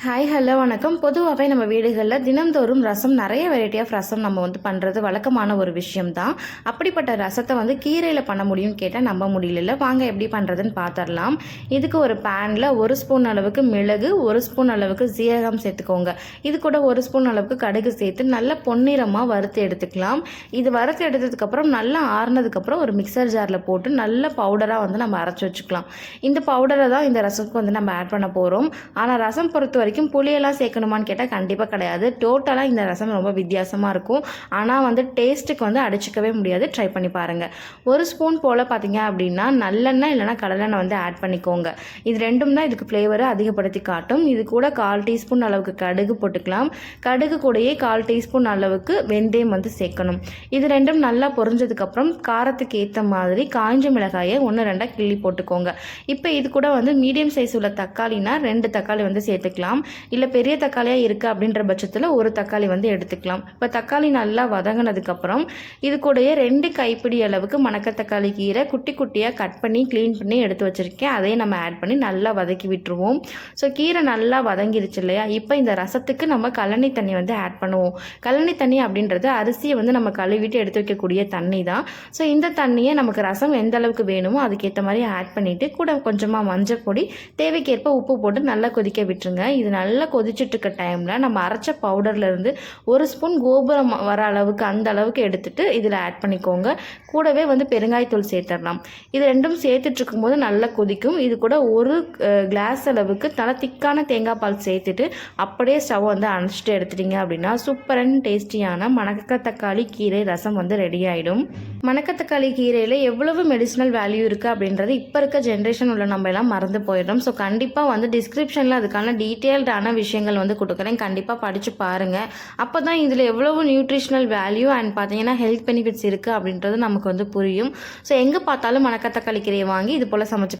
Hi hello வணக்கம். பொதுவாகவே நம்ம வீடுகளில் தினந்தோறும் ரசம் நிறைய வெரைட்டி ஆஃப் ரசம் நம்ம பண்ணுறது வழக்கமான ஒரு விஷயம் தான். அப்படிப்பட்ட ரசத்தை கீரையில் பண்ண முடியும்னு கேட்டால் நம்ப முடியல. வாங்க எப்படி பண்ணுறதுன்னு பார்த்துடலாம். இதுக்கு ஒரு பேனில் 1 ஸ்பூன் அளவுக்கு மிளகு, 1 ஸ்பூன் அளவுக்கு சீரகம் சேர்த்துக்கோங்க. இது கூட 1 ஸ்பூன் அளவுக்கு கடுகு சேர்த்து நல்லா பொன்னிறமாக வறுத்து எடுத்துக்கலாம். இது வறுத்து எடுத்ததுக்கப்புறம் நல்லா ஆறுனதுக்கப்புறம் ஒரு மிக்சர் ஜாரில் போட்டு நல்ல பவுடராக நம்ம அரைச்சி வச்சுக்கலாம். இந்த பவுடரை தான் இந்த ரசத்துக்கு நம்ம ஆட் பண்ண போகிறோம். ஆனால் ரசம் பொறுத்த வரைக்கும் புளியெல்லாம் சேர்க்கணுமான்னு கேட்டால் கண்டிப்பாக கிடையாது. டோட்டலாக இந்த ரசம் ரொம்ப வித்தியாசமாக இருக்கும். ஆனால் டேஸ்ட்டுக்கு அடிச்சிக்கவே முடியாது. ட்ரை பண்ணி பாருங்கள். 1 ஸ்பூன் போல் பார்த்தீங்க அப்படின்னா நல்லெண்ணெய் இல்லைனா கடலெண்ணெய் ஆட் பண்ணிக்கோங்க. இது ரெண்டும் தான் இதுக்கு ஃப்ளேவரை அதிகப்படுத்தி காட்டும். இது கூட 1/4 டீஸ்பூன் அளவுக்கு கடுகு போட்டுக்கலாம். கடுகு கூடயே 1/4 டீஸ்பூன் அளவுக்கு வெந்தயம் சேர்க்கணும். இது ரெண்டும் நல்லா பொரிஞ்சதுக்கப்புறம் காரத்துக்கு ஏற்ற மாதிரி காய்ஞ்ச மிளகாயை 1-2 கிள்ளி போட்டுக்கோங்க. இப்போ இது கூட மீடியம் சைஸ் உள்ள தக்காளினா 2 தக்காளி சேர்த்துக்கலாம். இல்லை பெரிய தக்காளியாக இருக்குது அப்படின்ற பட்சத்தில் 1 தக்காளி எடுத்துக்கலாம். இப்போ தக்காளி நல்லா வதங்கினதுக்கப்புறம் இது கூடயே 2 கைப்பிடி அளவுக்கு மணக்கத்தக்காளி கீரை குட்டி குட்டியாக கட் பண்ணி க்ளீன் பண்ணி எடுத்து வச்சுருக்கேன். அதையும் நம்ம ஆட் பண்ணி நல்லா வதக்கி விட்டுருவோம். ஸோ கீரை நல்லா வதங்கிருச்சு இல்லையா? இப்போ இந்த ரசத்துக்கு நம்ம கழனி தண்ணி ஆட் பண்ணுவோம். கழனி தண்ணி அப்படின்றது அரிசியை நம்ம கழுவிட்டு எடுத்து வைக்கக்கூடிய தண்ணி தான். ஸோ இந்த தண்ணியை நமக்கு ரசம் எந்த அளவுக்கு வேணுமோ அதுக்கேற்ற மாதிரி ஆட் பண்ணிவிட்டு கூட கொஞ்சமாக மஞ்சள் பொடி, தேவைக்கேற்ப உப்பு போட்டு நல்லா கொதிக்க விட்டுருங்க. இது நல்லா கொதிச்சுட்டு இருக்க டைமில் நம்ம அரைச்ச பவுடர்லேருந்து 1 ஸ்பூன் கோபுரம் வர அளவுக்கு அந்த அளவுக்கு எடுத்துகிட்டு இதில் ஆட் பண்ணிக்கோங்க. கூடவே பெருங்காயத்தூள் சேர்த்துடலாம். இது ரெண்டும் சேர்த்துட்டு இருக்கும்போது நல்லா கொதிக்கும். இது கூட 1 கிளாஸ் அளவுக்கு நல்லா திக்கான தேங்காய் பால் சேர்த்துட்டு அப்படியே ஸ்டவ் அணைச்சிட்டு எடுத்துட்டீங்க அப்படின்னா சூப்பர் அண்ட் டேஸ்டியான மணக்கத்தக்காளி கீரை ரசம் ரெடி ஆகிடும். மணக்கத்தக்காளி கீரையில் எவ்வளவு மெடிசினல் வேல்யூ இருக்குது அப்படின்றது இப்போ இருக்க ஜென்ரேஷன் உள்ள நம்ம எல்லாம் மறந்து போயிடும். ஸோ கண்டிப்பாக டிஸ்கிரிப்ஷனில் அதுக்கான டீட்டெயில்டான விஷயங்கள் கொடுக்குறேன். கண்டிப்பாக படித்து பாருங்கள். அப்போ தான் இதில் எவ்வளவு நியூட்ரிஷனல் வேல்யூ அண்ட் பார்த்தீங்கன்னா ஹெல்த் பெனிஃபிட்ஸ் இருக்குது அப்படின்றது நமக்கு புரியும். ஸோ எங்கே பார்த்தாலும் மணக்கத்தக்காளி கீரையை வாங்கி இது போல் சமைச்சு